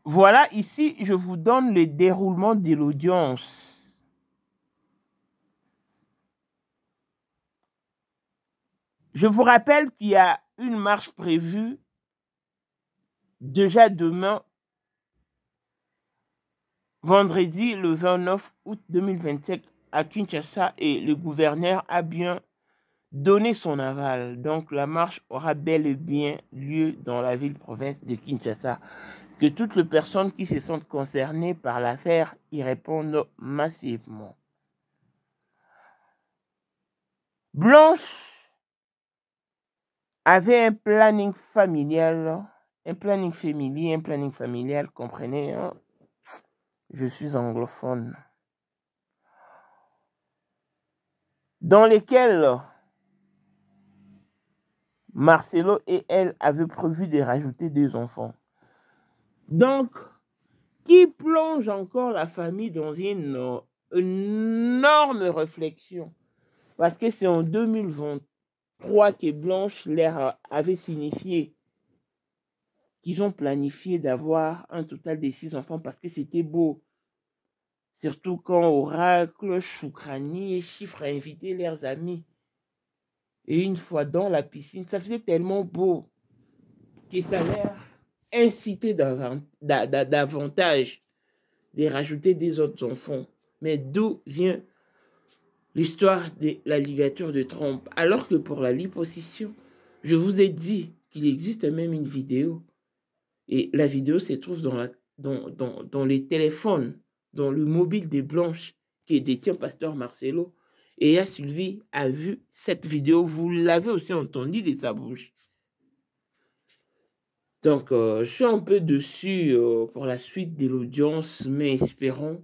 Voilà, ici, je vous donne le déroulement de l'audience. Je vous rappelle qu'il y a une marche prévue déjà demain, vendredi le 29 août 2025 à Kinshasa, et le gouverneur a bien donné son aval. Donc la marche aura bel et bien lieu dans la ville-province de Kinshasa. Que toutes les personnes qui se sentent concernées par l'affaire y répondent massivement. Blanche avait un planning familial, comprenez, hein? Je suis anglophone, dans lesquels Marcelo et elle avaient prévu de rajouter 2 enfants. Donc, qui plonge encore la famille dans une énorme réflexion, parce que c'est en 2023 que Blanche leur avait signifié qu'ils ont planifié d'avoir un total de 6 enfants parce que c'était beau. Surtout quand Oracle, Choukrani et Chiffre a invité leurs amis. Et une fois dans la piscine, ça faisait tellement beau que ça leur incitait davantage de rajouter des autres enfants. Mais d'où vient l'histoire de la ligature de trompe? Alors que pour la liposuction, je vous ai dit qu'il existe même une vidéo. Et la vidéo se trouve dans les téléphones, dans le mobile de Blanche qui détient Pasteur Marcelo. Et Sylvie a vu cette vidéo. Vous l'avez aussi entendu de sa bouche. Donc, je suis un peu dessus pour la suite de l'audience, mais espérons,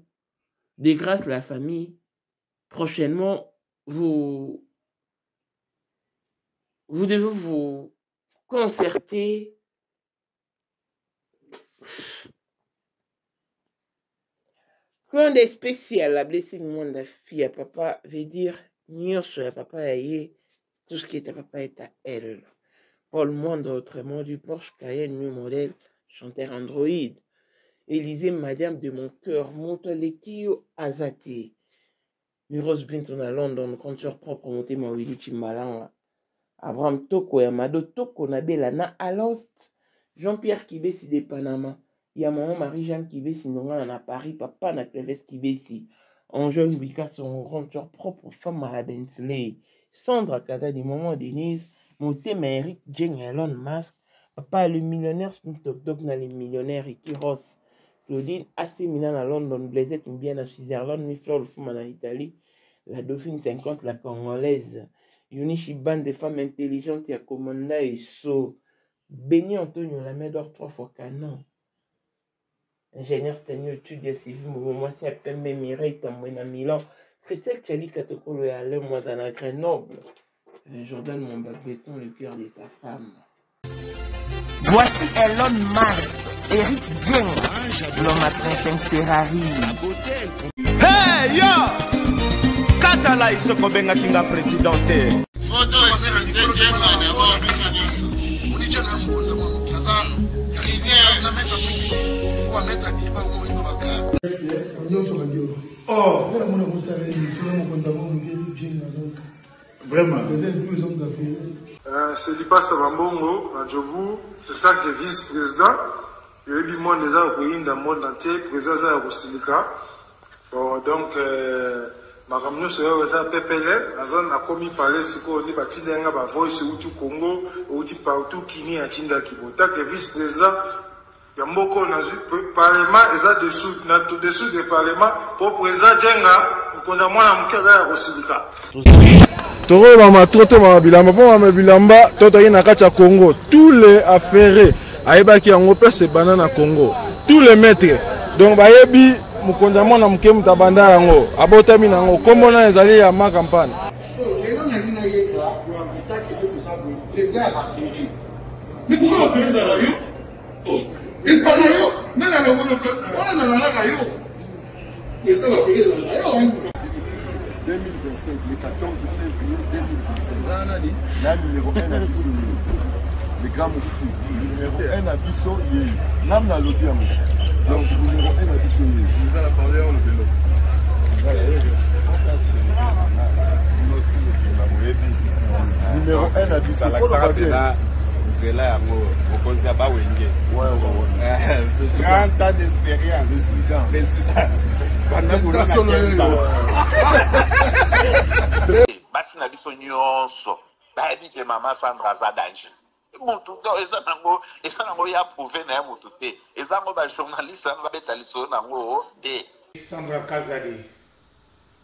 de grâce à la famille, prochainement, vous devez vous concerter. Quand des spécial la blessing monde fille à papa veut dire nyonso ya papa aye, tout ce qui est à papa est à elle. Paul Monde, autrement du Porsche Cayenne, new modèle, chanteur Android. Élisée, madame de mon cœur, monte l'équio azati. Miros Binton à London, compteur propre, monté ma Willy Chimbalanga. Abraham Toko, Yamado Toko, Nabelana, Alost. Jean-Pierre Kibesi de Panama. Il y a maman Marie-Jeanne Kibesi, Nongan à Paris, papa na Cleves Kibesi. Angèle Bika, son compteur propre, femme à la Bentley. Sandra Kada, du moment Denise. Monté Eric Jeng Elon Musk. Papa le millionnaire Snoop Dogg dans les millionnaires Ricky Ross. Claudine AC Milan à London, Blaisette bien à Switzerland, Miflor le Fouman en Italie. La Dauphine 50, la Congolaise. Yunichi bande de femmes intelligentes, ya Komanda et So. Béni Antonio, la main d'or 3 fois canon. Ingénieur Stanley, étude civil, moi c'est à Pembe Mireille, Tamoué à Milan. Christelle Tchali Katokolo et Alain Moisan à Grenoble. Jordan Mombabéton, le cœur de sa femme. Voici Elon Musk, Eric Jeng, l'homme à 35 Ferrari. Hey yo! Katala iso kobenga kinga presidente. Photo Eric Jeng na wa biso. Unicho na mbonza mwa mkazana. Rivière na mettre publicité. Kwa mettre akiba mo ino baka. Nyonso ngiro. Oh, ngena mona musare ni sio mo konza mo Eric Jeng na donc. Vraiment. C'est Lipa Sabambongo, à Djobu, le tant que vice-président. Il y a eu du monde déjà au pays, dans le monde entier, président de Rosilika. Bon, donc, ma camion serait déjà PPL, la zone a commis parler, c'est qu'on dit, bah, Tindenga, bah, voice, ou du Congo, ou du partout, qui n'y a Tinda Kibo. Tant que vice-président, il y a beaucoup de parlement, et ça dessous, dessous des parlements, pour président Djenga, qu'on a moins à Mouka à Rosilika. Toro mama trote mama bilamba po mama bilamba toto yi na kati ya Congo, tous les affaires ayebaki yango place banana Congo, tous les maîtres donc bayebi mukonza mwana muke mutabanda yango abotami nango kombo na ezali ya ma campagne lelo na nina yeka kwa bitaki de kusabu les airs affaires. Mais pourquoi on fait ça là yo? Oh, et pas là yo, mais là on a là yo. Et ça va faire là yo. 2025, le 14 février 2025. La numéro 1 à Bissau, le grand moufti. Numéro 1 à Bissau, Nam na lobby. Donc, numéro 1 à Bissonnier. Vous allez parler en le vélo. Numéro 1 à Bissonnier. Là, on 30 ans d'expérience. Basi na biso nyonso bayebi ke mama Sandra aza danger mutu eza nango ya prouve na ya mutu te eza ngo bajournaliste wana babeta lisolo nango te. Sandra Kazadi,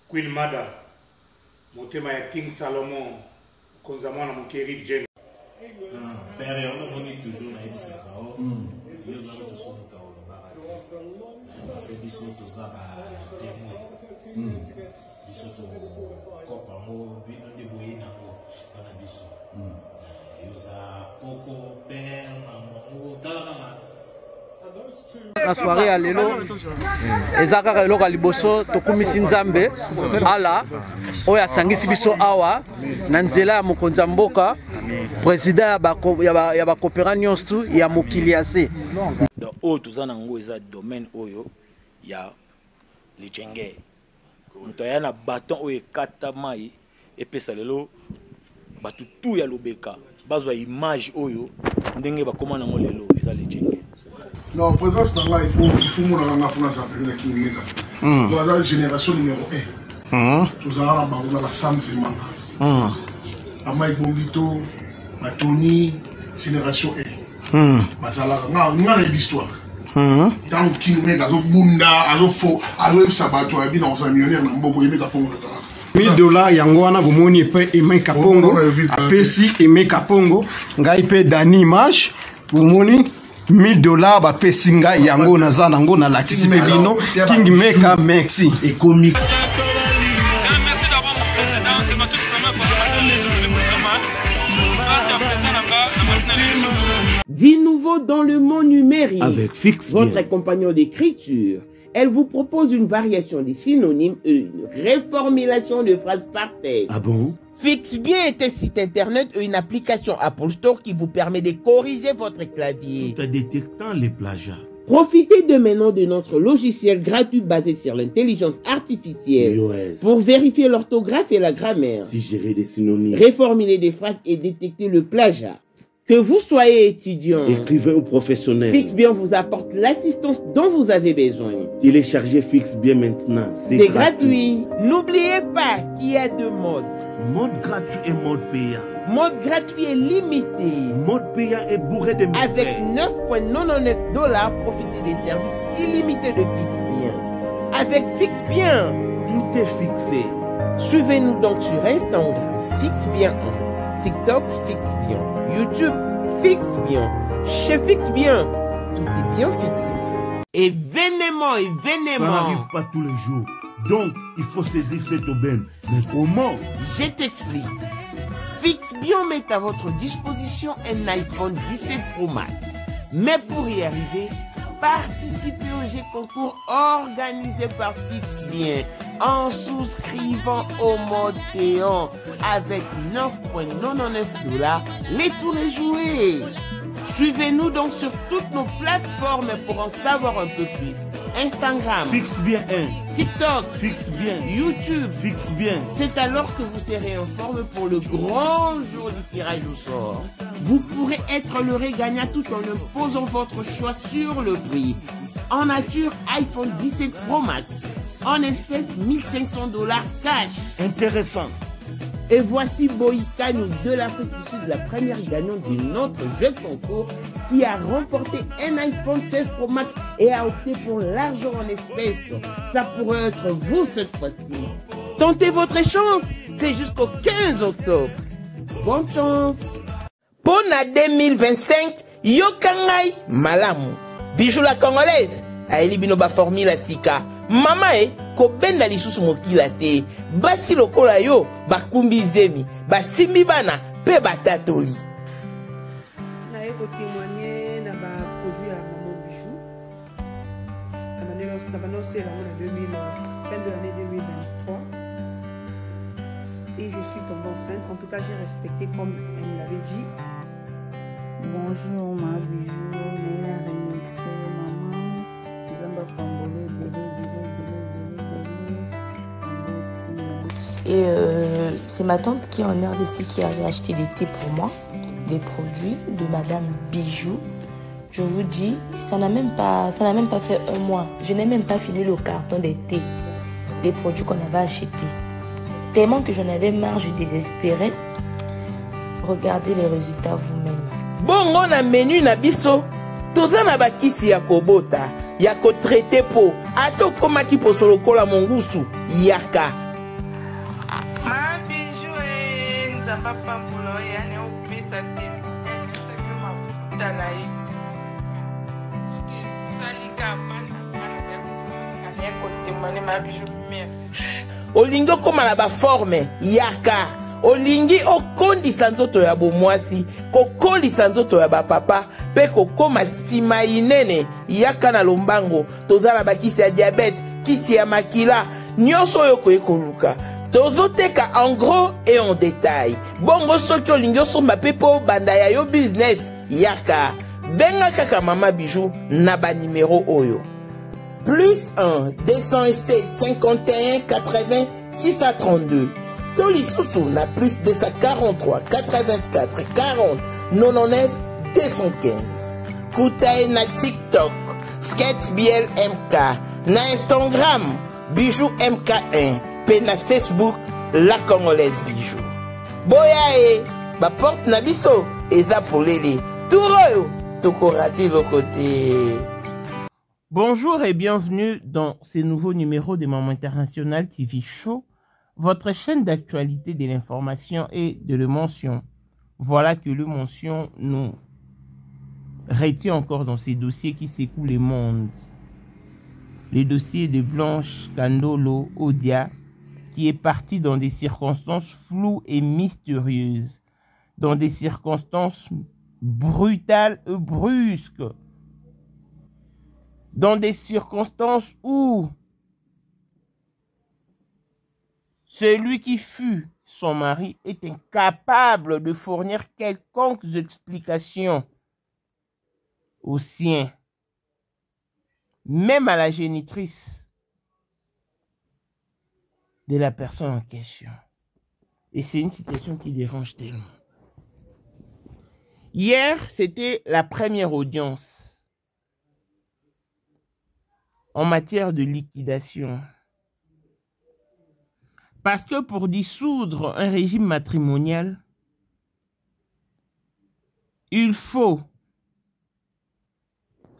Queen Mada, motema ya King Salomon, konza mwana mokeri Jen. Père, on est toujours na ebisaka o. Yo za to somuka o barati. Parce que biso to za ba témoin. Biso to kopa mo bino de boyina o bana biso. Yo za koko père maman tala la soirée à lelo ezaka eloko liboso tokumisi nzambe ala oya sangisi biso awa na nzela ya mokonzi mboka président ya ba coopéra nyonso ya mokili ase donc oyo toza nango eza domaine oyo ya lijenge moto aya na baton oyo ekata mai epesa lelo bato tu ya lobeka bazwa image oyo ndenge bakoma nango lelo eza lijenge. Non, présence dans là, il faut mon enfant ça peut qui mega. Nous avons génération numéro 1. Nous avons la Sam Zemanga. Amai Bongito, Tony, génération 1. Basala, on a l'histoire. Dans qui mega, azo bunda, azo fo, azo sabato, abi dans un millionnaire na mboko yemeka pongo ça. $1000 yango wana bomoni pe Emeka Pongo apesi Emeka Pongo ngai pe Dani Image bomoni $1000 ba pesinga yango naza nango na lakisi bino King Meka merci et comique. Merci d'avoir mon président, c'est ma toute première fois dans les zones de Moussaman. Merci à président Nanga, 10 nouveaux dans le monde numérique. Avec Fix votre Bien. compagnon d'écriture. Elle vous propose une variation des synonymes et une réformulation de phrases parfaites. Ah bon? FixBien est un site internet et une application Apple Store qui vous permet de corriger votre clavier. Tout en détectant les plagiats. Profitez de maintenant de notre logiciel gratuit basé sur l'intelligence artificielle iOS. pour vérifier l'orthographe et la grammaire, Suggérer des synonymes. réformuler des phrases et détecter le plagiat. Que vous soyez étudiant, Écrivain ou professionnel. FixBien vous apporte l'assistance dont vous avez besoin. Téléchargez FixBien maintenant. C'est gratuit. N'oubliez pas qu'il y a deux modes. Mode gratuit et mode payant. Mode gratuit et limité. Mode payant est bourré de Avec mystères. $9,99, profitez des services illimités de FixBien. Avec FixBien, Tout est fixé. suivez-nous donc sur Instagram, FixBien 1, TikTok, FixBien, YouTube, FixBien. Chez FixBien, tout est bien fixé. Événement, Ça n'arrive pas tous les jours. Donc, il faut saisir cette aubaine. Mais comment? Je t'explique. FixBien met à votre disposition un iPhone 17 Pro Max. Mais pour y arriver, participez au jeu concours organisé par FixBien en souscrivant au mode payant avec $9,99. Les tours est joué. Suivez-nous donc sur toutes nos plateformes pour en savoir un peu plus. Instagram, FixBien 1. TikTok, FixBien. YouTube. FixBien. C'est alors que vous serez informé pour le grand jour du tirage au sort. Vous pourrez être le gagnant tout en imposant votre choix sur le prix. En nature, iPhone 17 Pro Max. En espèces, $1,500 cash. Intéressant. Et voici Boïkani de l'Afrique du Sud, la première gagnante de notre jeu concours qui a remporté un iPhone 16 Pro Max et a opté pour l'argent en espèces. Ça pourrait être vous cette fois-ci. Tentez votre chance, c'est jusqu'au 15 octobre. Bonne chance. Pour la 2025, Yokangai Malamu. Bijou la congolaise. Aeli binoba formule sika. Mama kobenda lisusu mokila te. Basi lokola yo bakumbi zemi. Basimbi bana pe batatoli. Na eko témoigner na ba produit à Maman Bijou. Na bano c'est la fin de l'année 2023. Et je suis tombée enceinte. En tout cas, j'ai respecté comme elle me l'avait dit. Bonjour ma Bijou, Léa Remixé, maman. Et c'est ma tante qui est en RDC qui avait acheté des thés pour moi, des produits de Madame Bijou. Je vous dis, ça n'a même pas fait un mois. Je n'ai même pas fini le carton des thés, des produits qu'on avait achetés. Tellement que j'en avais marre, je désespérais. Regardez les résultats vous-même. Bon, on a menu na biso. Toza na bakisi ya kobota, ya ko traité po. Ato koma ki po solokola mongusu, yaka. Ma bijou e nzamba pampulo ya ne opesa te. Sake mafuta na ye. Salika bana ya kotemane ma bijou, merci. Olingo koma na ba forme, yaka. Olingi okondisa nzoto ya bomwasi, kokolisa nzoto ya bapapa, pe kokoma sima inene, yaka na lombango, tozala bakisi ya diabète, kisi ya makila, nyonso oyo koluka. Tozoteka en gros et en détail. Bongo soki olingi osomba pe po banda ya yo business, yaka. Benga kaka Mama Bijou na ba numéro oyo. Plus 1 207 51 80 632. Toli Soussou na plus 243 84 40 99 215. Koutae na TikTok, Sketch BL MK, na Instagram, Bijou MK1, pe na Facebook, La Congolaise Bijou. Boyae, ba porte na biso, eza pour lele. Touroyo, toko raté le côté. Bonjour et bienvenue dans ce nouveau numéro de Maman International TV Show, votre chaîne d'actualité de l'information et de l'émotion. Voilà que l'émotion nous retient encore dans ces dossiers qui secouent le monde. Les dossiers de Blanche Kandolo Odia, qui est parti dans des circonstances floues et mystérieuses, dans des circonstances brutales et brusques, dans des circonstances où celui qui fut son mari est incapable de fournir quelconque explication au sien, même à la génitrice de la personne en question. Et c'est une situation qui dérange tellement. Hier, c'était la première audience en matière de liquidation. Parce que pour dissoudre un régime matrimonial, il faut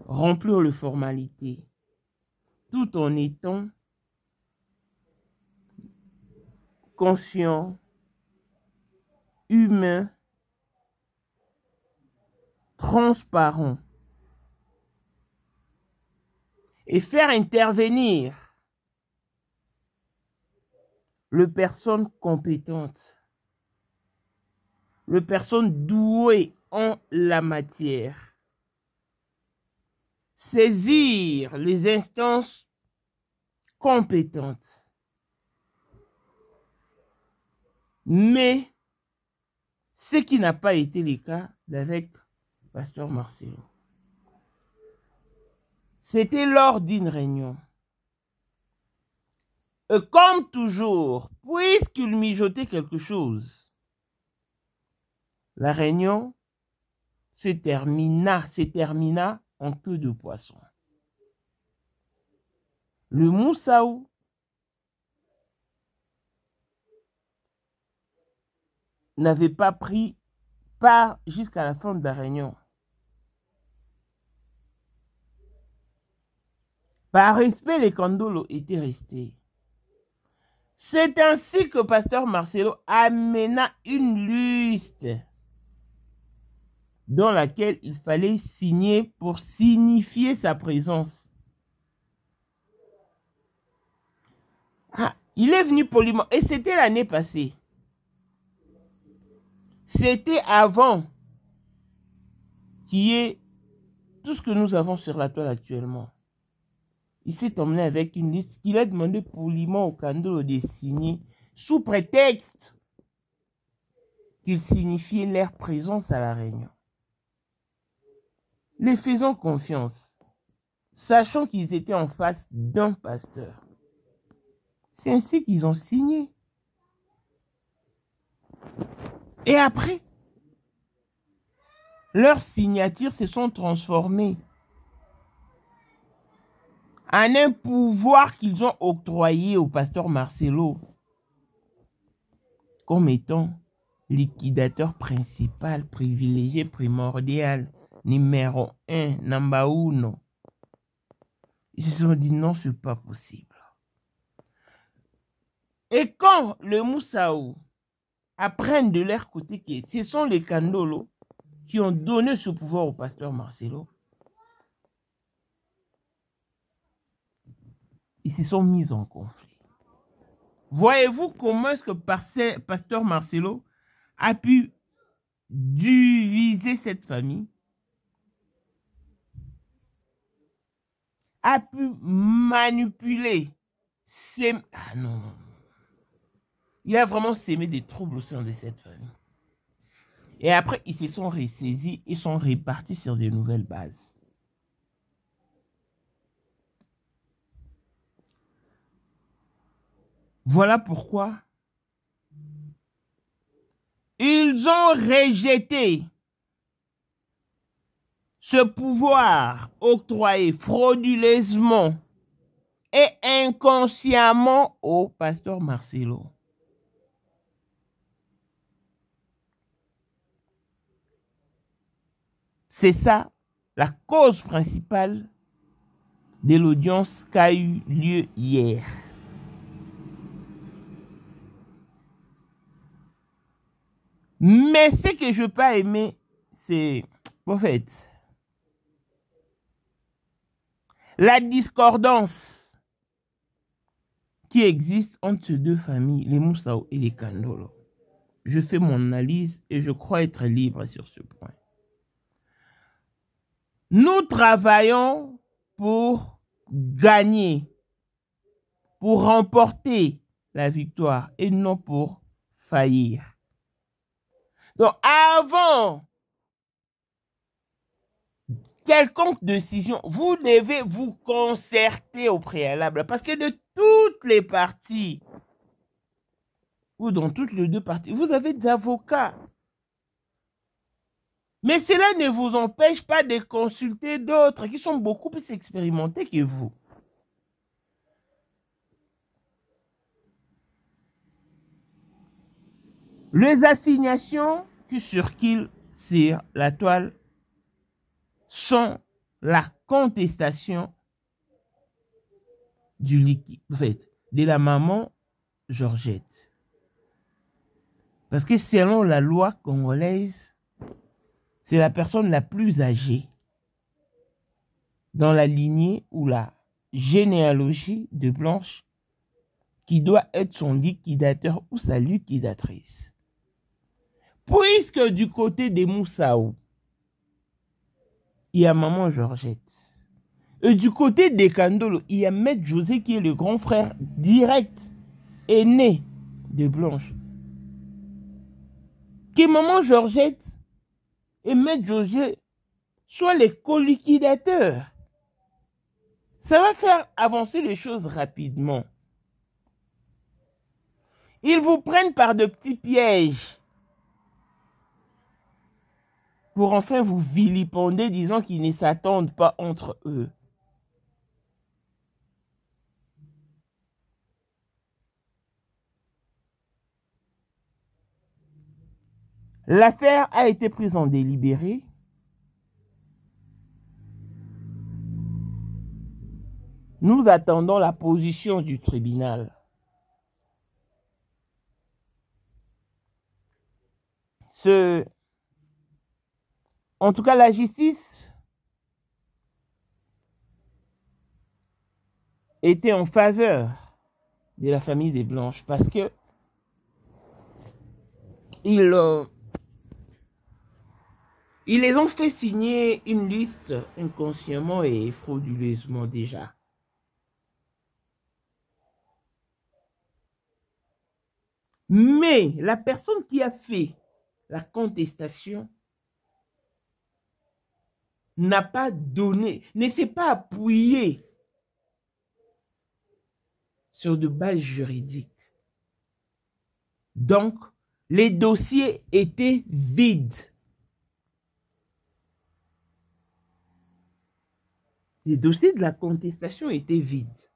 remplir les formalités tout en étant conscient, humain, transparent et faire intervenir les personnes compétentes, les personnes douées en la matière, saisir les instances compétentes. Mais ce qui n'a pas été le cas avec Pasteur Marcelo. C'était lors d'une réunion. Et comme toujours, puisqu'il mijotait quelque chose, la réunion se termina en queue de poisson. Le Moussaou n'avait pas pris part jusqu'à la fin de la réunion. Par respect, les Kandolo étaient restés. C'est ainsi que Pasteur Marcelo amena une liste dans laquelle il fallait signer pour signifier sa présence. Ah, il est venu poliment et c'était l'année passée. C'était avant qu'il y ait tout ce que nous avons sur la toile actuellement. Il s'est emmené avec une liste qu'il a demandé poliment au Kandolo de signer sous prétexte qu'il signifiait leur présence à la réunion. Les faisant confiance, sachant qu'ils étaient en face d'un pasteur. C'est ainsi qu'ils ont signé. Et après, leurs signatures se sont transformées en un pouvoir qu'ils ont octroyé au pasteur Marcelo comme étant liquidateur principal, privilégié, primordial, numéro 1, number 1. Ils se sont dit non, c'est pas possible. Et quand le Moussaou apprennent de leur côté que ce sont les Kandolo qui ont donné ce pouvoir au pasteur Marcelo, ils se sont mis en conflit. Voyez-vous comment est-ce que pasteur Marcelo a pu diviser cette famille, a pu manipuler, ah non. Il a vraiment sémé des troubles au sein de cette famille. Et après, ils se sont ressaisis et sont répartis sur de nouvelles bases. Voilà pourquoi ils ont rejeté ce pouvoir octroyé frauduleusement et inconsciemment au pasteur Marcelo. C'est ça la cause principale de l'audience qui a eu lieu hier. Mais ce que je n'ai pas aimé, c'est, en fait, la discordance qui existe entre ces deux familles, les Moussaou et les Kandolo. Je fais mon analyse et je crois être libre sur ce point. Nous travaillons pour gagner, pour remporter la victoire et non pour faillir. Donc, avant quelconque décision, vous devez vous concerter au préalable. Parce que de toutes les parties, ou dans toutes les deux parties, vous avez des avocats. Mais cela ne vous empêche pas de consulter d'autres qui sont beaucoup plus expérimentés que vous. Les assignations qui circulent sur la toile sont la contestation du liquide, en fait, de la maman Georgette. Parce que selon la loi congolaise, c'est la personne la plus âgée dans la lignée ou la généalogie de Blanche qui doit être son liquidateur ou sa liquidatrice. Puisque du côté des Moussaou, il y a maman Georgette. Et du côté des Kandolo, il y a Maître José qui est le grand frère direct, aîné de Blanche. Que maman Georgette et Maître José soient les co-liquidateurs. Ça va faire avancer les choses rapidement. Ils vous prennent par de petits pièges pour enfin vous vilipender, disant qu'ils ne s'attendent pas entre eux. L'affaire a été prise en délibéré. Nous attendons la position du tribunal. En tout cas, la justice était en faveur de la famille des Blanches parce que ils les ont fait signer une liste inconsciemment et frauduleusement déjà. Mais la personne qui a fait la contestation n'a pas donné, ne s'est pas appuyé sur de bases juridiques. Donc, les dossiers étaient vides. Les dossiers de la contestation étaient vides.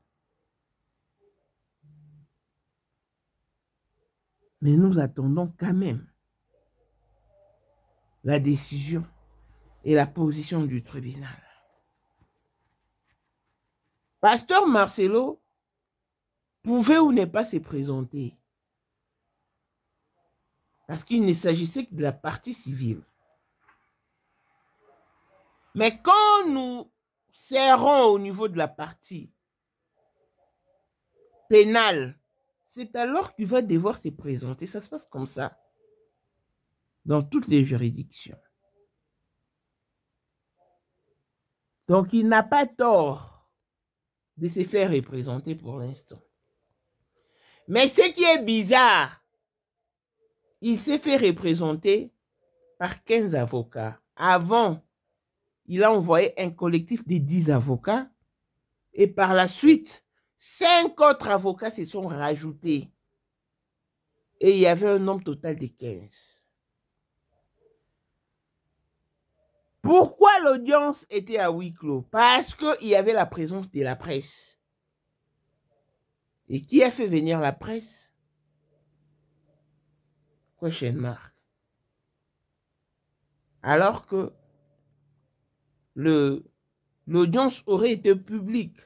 Mais nous attendons quand même la décision et la position du tribunal. Pasteur Marcelo pouvait ou ne pas se présenter. Parce qu'il ne s'agissait que de la partie civile. Mais quand nous serrons au niveau de la partie pénale, c'est alors qu'il va devoir se présenter. Ça se passe comme ça dans toutes les juridictions. Donc, il n'a pas tort de se faire représenter pour l'instant. Mais ce qui est bizarre, il s'est fait représenter par 15 avocats. Avant, il a envoyé un collectif de 10 avocats. Et par la suite, 5 autres avocats se sont rajoutés. Et il y avait un nombre total de 15. Pourquoi l'audience était à huis clos? Parce qu'il y avait la présence de la presse. Et qui a fait venir la presse? Question mark. Alors que l'audience aurait été publique.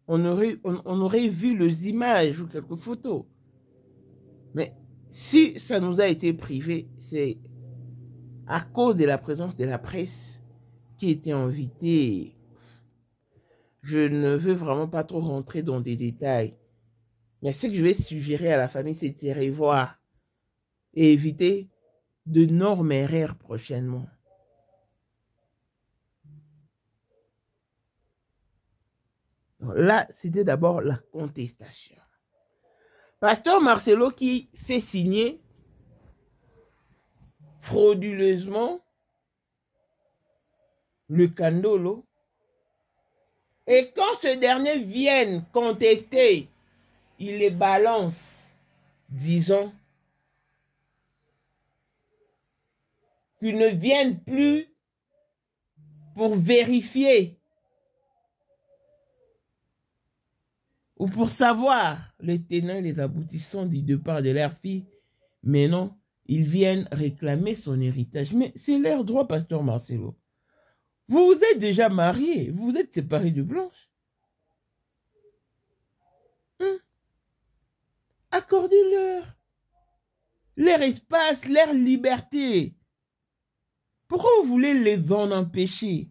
On aurait vu les images ou quelques photos. Mais si ça nous a été privé, c'est à cause de la présence de la presse qui était invitée. Je ne veux vraiment pas trop rentrer dans des détails. Mais ce que je vais suggérer à la famille, c'est de revoir et éviter d'énormes erreurs prochainement. Là, c'était d'abord la contestation. Pasteur Marcelo qui fait signer frauduleusement le candolo. Et quand ce dernier vient contester, il les balance, disons, qu'ils ne viennent plus pour vérifier ou pour savoir les tenants et les aboutissants du départ de leur fille, mais non, ils viennent réclamer son héritage. Mais c'est leur droit, pasteur Marcelo. Vous vous êtes déjà marié, vous vous êtes séparé de Blanche. Accordez-leur espace, leur liberté. Pourquoi vous voulez les en empêcher?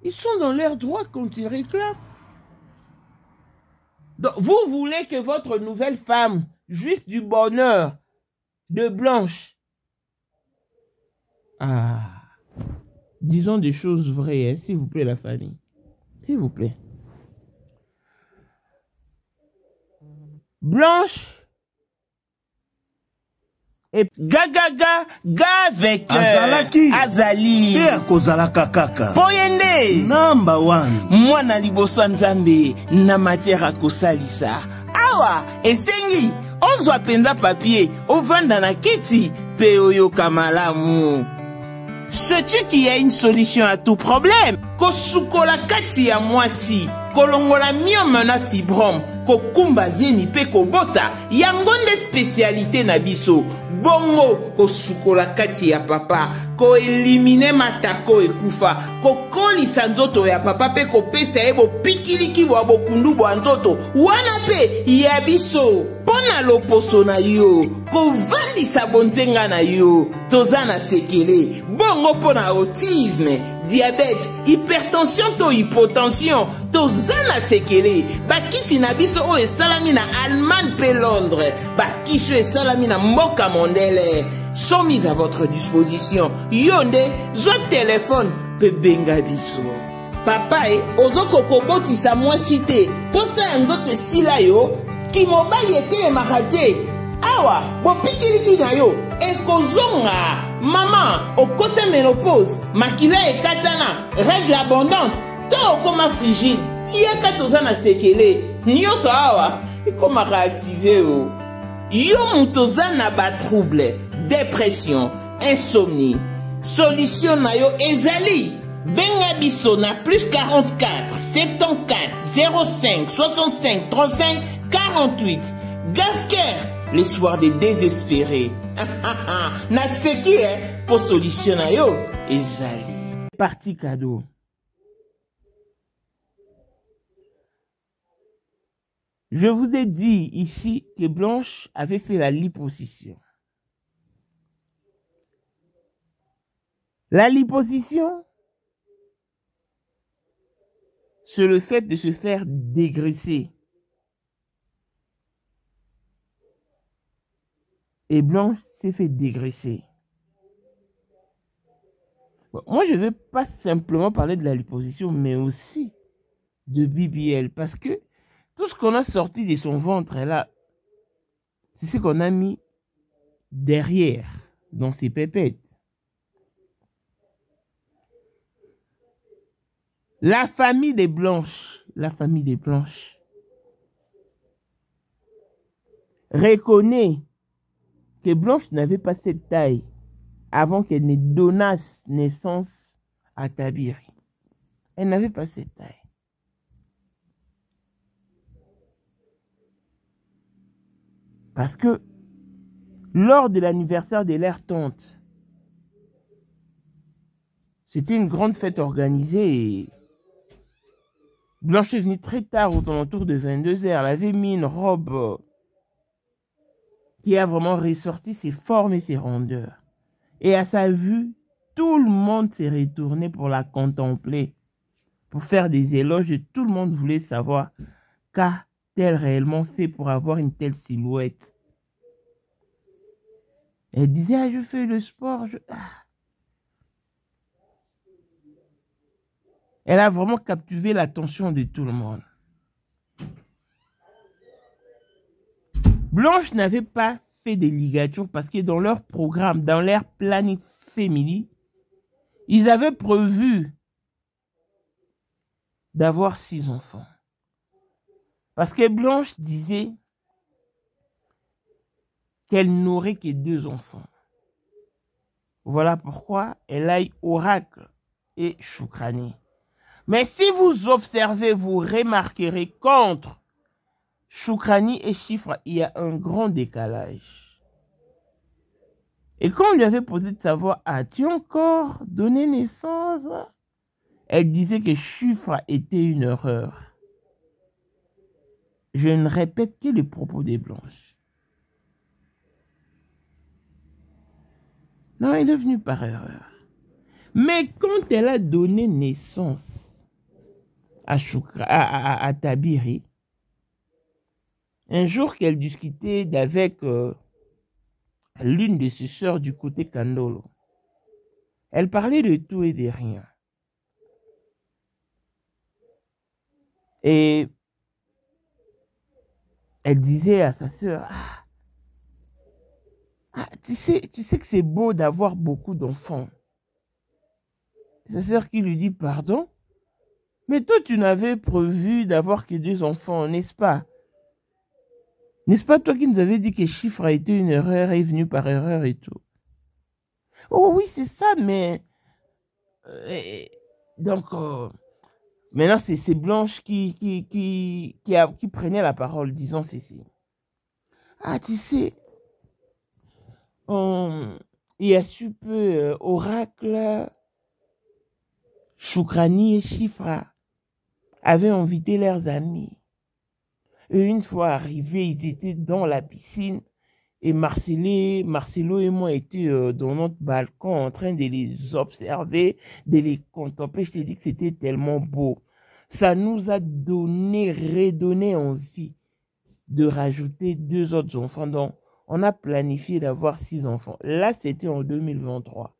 Ils sont dans leur droit quand ils réclament. Donc, vous voulez que votre nouvelle femme jouisse du bonheur de Blanche. Disons des choses vraies, hein, s'il vous plaît, la famille. S'il vous plaît. Blanche et ga avec Azali Kozalaka kaka Poyende number 1 mwana liboso nzambe na matière kosalisa awa esengi ozwa penza papier ovanda na kiti pe oyoka malamu. Sais-tu qu'il y a une solution à tout problème? Kosukola kati ya mwasi kolongola myome na fibrome kokumba zieni pe kobota yango nde spécialité na biso. Bongo kosukola kati ya papa ko elimine matako ekufa kokolisa nzoto ya papa pe kopesa ebo pikiliki bwa bokundu bwa nzoto wana pe ya biso pona loposo na yo kovandisa bonzenga na yo toza na sekele bongo pona autisme, diabète, hypertension to hypotension toza na sekele bakisi na biso o esalami na Allemagne pe Londres bakisi esalami na mboka mondele sont mis à votre disposition. Yonde, zo téléphone pe benga biso. Papa ozoko koboti sa moi cité. Posta nzoto sila yo ki mobali ete makate. Awa, bo pikiliki na yo ekozonga. Maman, au côté ménopause, makila e katana, règle abondante, to okoma frigide. Yeka toza na sekele. Nyoso awa, ikoma réactiver o. Yo mutoza na ba trouble, dépression, insomnie. Solution na yo ezali. Benga biso na plus 44 74 05 65 35 48. Gasker, l'espoir des désespérés. Na seki pour solution na yo ezali. Parti cadeau. Je vous ai dit ici que Blanche avait fait la liposuction. La liposuction, c'est le fait de se faire dégraisser. Et Blanche s'est fait dégraisser. Bon, moi, je ne vais pas simplement parler de la liposuction, mais aussi de BBL, parce que tout ce qu'on a sorti de son ventre là, c'est ce qu'on a mis derrière, dans ses pépettes. La famille des Blanches reconnaît que Blanche n'avait pas cette taille avant qu'elle ne donnasse naissance à Tabiri. Elle n'avait pas cette taille. Parce que lors de l'anniversaire de leur tante, c'était une grande fête organisée et Blanche est venue très tard, autour de 22h. Elle avait mis une robe qui a vraiment ressorti ses formes et ses rondeurs. Et à sa vue, tout le monde s'est retourné pour la contempler, pour faire des éloges et tout le monde voulait savoir qu'a-t-elle réellement fait pour avoir une telle silhouette. Elle disait, ah, je fais le sport. Elle a vraiment captivé l'attention de tout le monde. Blanche n'avait pas fait des ligatures parce que dans leur programme, dans leur planning féminin, ils avaient prévu d'avoir 6 enfants. Parce que Blanche disait qu'elle n'aurait que 2 enfants. Voilà pourquoi elle aille Oracle et Choukrani. Mais si vous observez, vous remarquerez qu'entre Choukrani et Chiffre, il y a un grand décalage. Et quand on lui avait posé de savoir, as-tu encore donné naissance? Elle disait que Chiffre était une erreur. Je ne répète que les propos des Blanches. Non, elle est venue par erreur. Mais quand elle a donné naissance à Tabiri, un jour qu'elle discutait avec l'une de ses sœurs du côté Kandolo, elle parlait de tout et de rien. Et elle disait à sa sœur, tu sais que c'est beau d'avoir beaucoup d'enfants. Sa sœur qui lui dit, pardon? Mais toi, tu n'avais prévu d'avoir que 2 enfants, n'est-ce pas? N'est-ce pas toi qui nous avais dit que Chiffre a été une erreur, est venu par erreur et tout? Oh oui, c'est ça, mais... donc, maintenant, c'est Blanche qui prenait la parole, disant ceci. Ah, tu sais, il y a su peu Oracle, Choukrani et Chiffra avaient invité leurs amis. Et une fois arrivés, ils étaient dans la piscine et Marcelo et moi étions dans notre balcon en train de les observer, de les contempler. Je t'ai dit que c'était tellement beau. Ça nous a redonné envie de rajouter 2 autres enfants. Donc, on a planifié d'avoir 6 enfants. Là, c'était en 2023.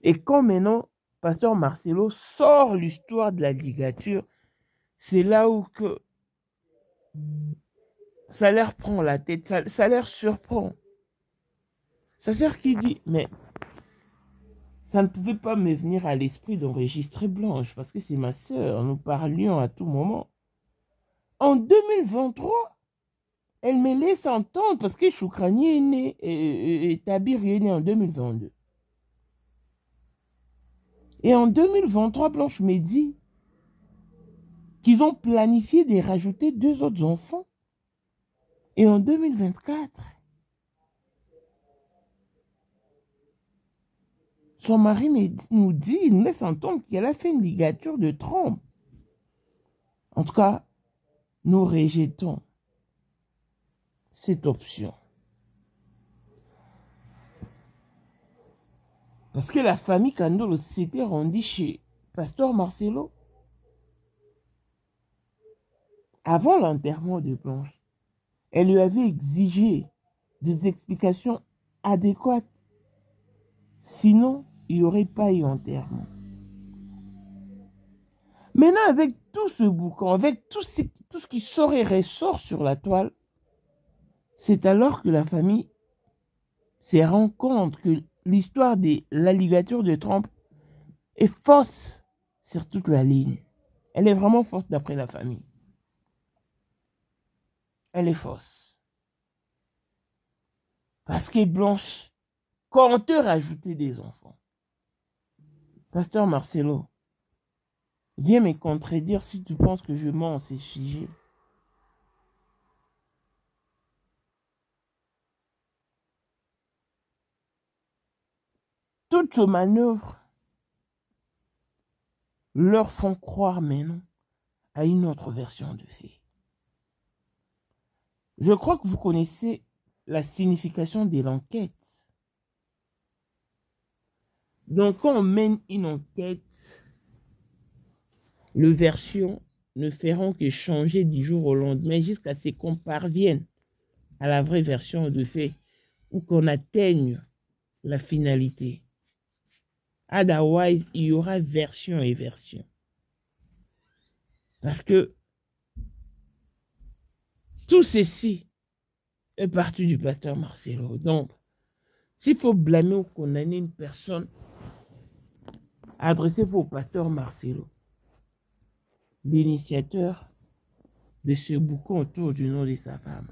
Et quand maintenant, Pasteur Marcelo sort l'histoire de la ligature, c'est là où que ça leur prend la tête, ça leur surprend. Sa sœur qui dit, mais ça ne pouvait pas me venir à l'esprit d'enregistrer Blanche, parce que c'est ma sœur, nous parlions à tout moment. En 2023, elle me laisse entendre parce que Choukrani est né et Tabir est né en 2022. Et en 2023, Blanche me dit qu'ils ont planifié de rajouter 2 autres enfants. Et en 2024, son mari nous dit, il nous laisse entendre qu'elle a fait une ligature de trompe. En tout cas, nous rejetons cette option. Parce que la famille Kandolo s'était rendue chez Pasteur Marcelo avant l'enterrement de Blanche. Elle lui avait exigé des explications adéquates. Sinon, il n'y aurait pas eu enterrement. Maintenant, avec tout ce boucan, avec tout ce qui sort et ressort sur la toile, c'est alors que la famille se rend compte que l'histoire de la ligature de trompe est fausse sur toute la ligne. Elle est vraiment fausse d'après la famille. Elle est fausse. Parce que Blanche comptait rajouter des enfants. Pasteur Marcelo, viens me contredire si tu penses que je mens en ces sujets. Toutes ces manœuvres leur font croire maintenant à une autre version de fait. Je crois que vous connaissez la signification de l'enquête. Donc, quand on mène une enquête, les versions ne feront que changer du jour au lendemain jusqu'à ce qu'on parvienne à la vraie version de fait ou qu'on atteigne la finalité. Otherwise, il y aura version et version. Parce que tout ceci est parti du pasteur Marcelo. Donc, s'il faut blâmer ou condamner une personne, adressez-vous au pasteur Marcelo, l'initiateur de ce boucan autour du nom de sa femme.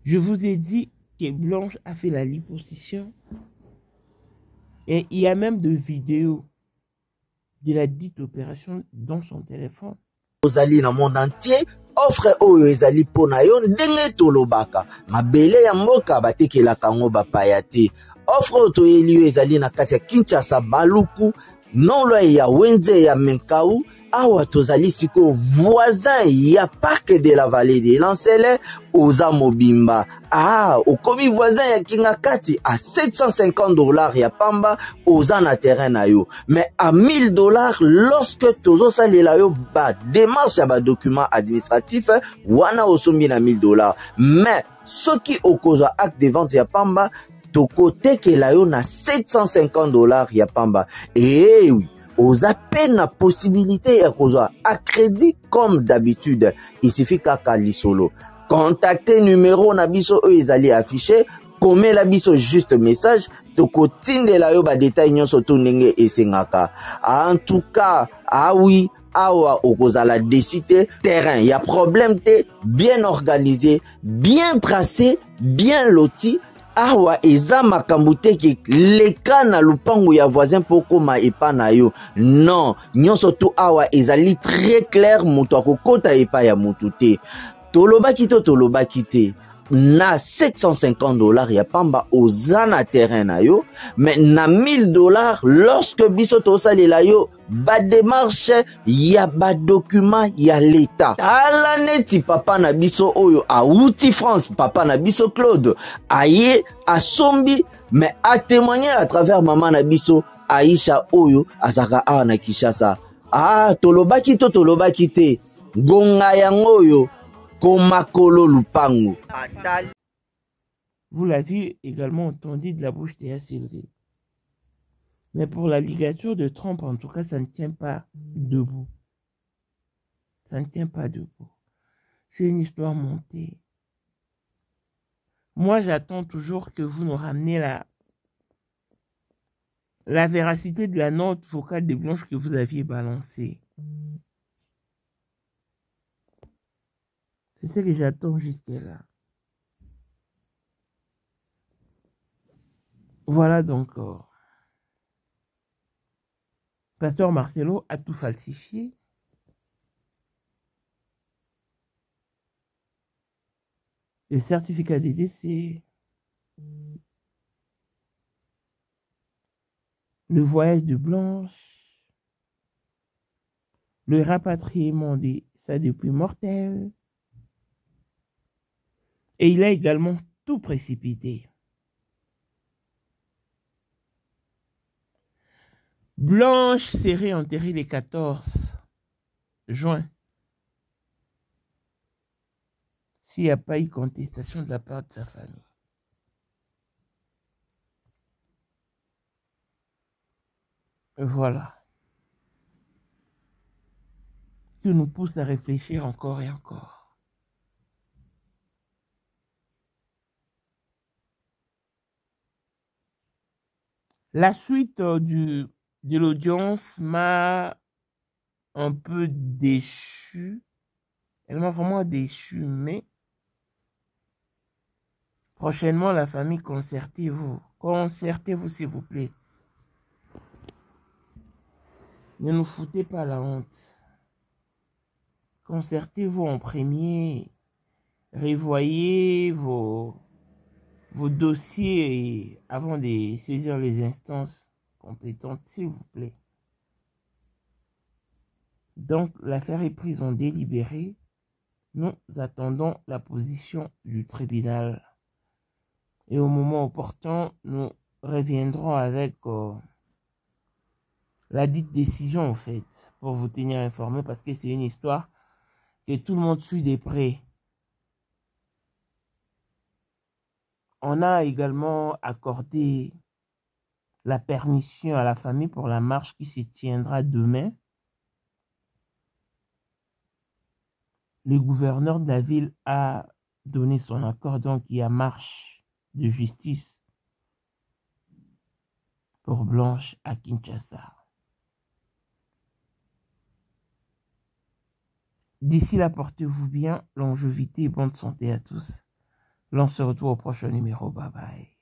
Je vous ai dit que Blanche a fait la liposuction et il y a même des vidéos de la dite opération dans son téléphone. Ozali na monde entier offre oyo ezali pona yo ndenge tolobaka mabele ya mboka batekelaka ngo bapaya te. Offre oyo toyeli yo ezali na kati ya Kinshasa Baluku nolo ya Wenze ya Menkau awa tozali siko voisin ya parc de la vallée de Lancele oza mobimba. Okomi voisin ya Kingakati à $750 ya pamba oza na terrain na yo. Mais à $1000 lorsque tozo salela yo ba démarche ya ba document administratif wana osombi na $1000. Mais soki okozwa acte de vente ya pamba tokoteke yo na $750 ya pamba. Et oui, aux appels la possibilité à crédit comme d'habitude. Il suffit qu'à lisolo. Contactez numéro nabiso ezali affiché. Comme la biso juste message. Toko tinde la yo ba détail nyon soto nenge esengaka. En tout cas, oui. Awa okozala décider terrain. Y a problème te bien organisé, bien tracé, bien loti. Awa eza makambo te ke leka na lupango ya voisin poko ma epa na yo. Non, nyonso to awa ezali très clair moto akokota epa ya motu te. Tolobaki te. Na $750 ya pamba oza na terrain na yo, mais na $1000 lorsque biso tosalela yo ba démarche ya ba document ya l'état. Tala neti papa na biso oyo auti France, papa na biso Claude aye asombi mais a témoigné à travers maman na biso Aisha oyo azaka awa na Kinshasa. Tolobaki te gonga yango oyo komakolo lupango. Vous l'avez également entendu de la bouche de Sylvie. Mais pour la ligature de trompe, en tout cas, ça ne tient pas debout. Ça ne tient pas debout. C'est une histoire montée. Moi, j'attends toujours que vous nous ramenez la véracité de la note vocale de Blanche que vous aviez balancée. C'est ce que j'attends jusque-là. Voilà donc. Pasteur Marcelo a tout falsifié. Le certificat de décès. Le voyage de Blanche. Le rapatriement de sa dépouille mortelle. Et il a également tout précipité. Blanche serait enterrée le 14 juin. S'il n'y a pas eu contestation de la part de sa famille. Voilà. Ce qui nous pousse à réfléchir encore et encore. La suite de l'audience m'a un peu déçu. Elle m'a vraiment déçu, mais prochainement, la famille, concertez-vous. Concertez-vous, s'il vous plaît. Ne nous foutez pas la honte. Concertez-vous en premier. Revoyez vos dossiers avant de saisir les instances compétentes, s'il vous plaît. Donc, l'affaire est prise en délibéré. Nous attendons la position du tribunal. Et au moment opportun, nous reviendrons avec la dite décision, en fait, pour vous tenir informé, parce que c'est une histoire que tout le monde suit de près. On a également accordé la permission à la famille pour la marche qui se tiendra demain. Le gouverneur de la ville a donné son accord, donc il y a marche de justice pour Blanche à Kinshasa. D'ici là, portez-vous bien, longévité et bonne santé à tous. L'on se retrouve au prochain numéro. Bye bye.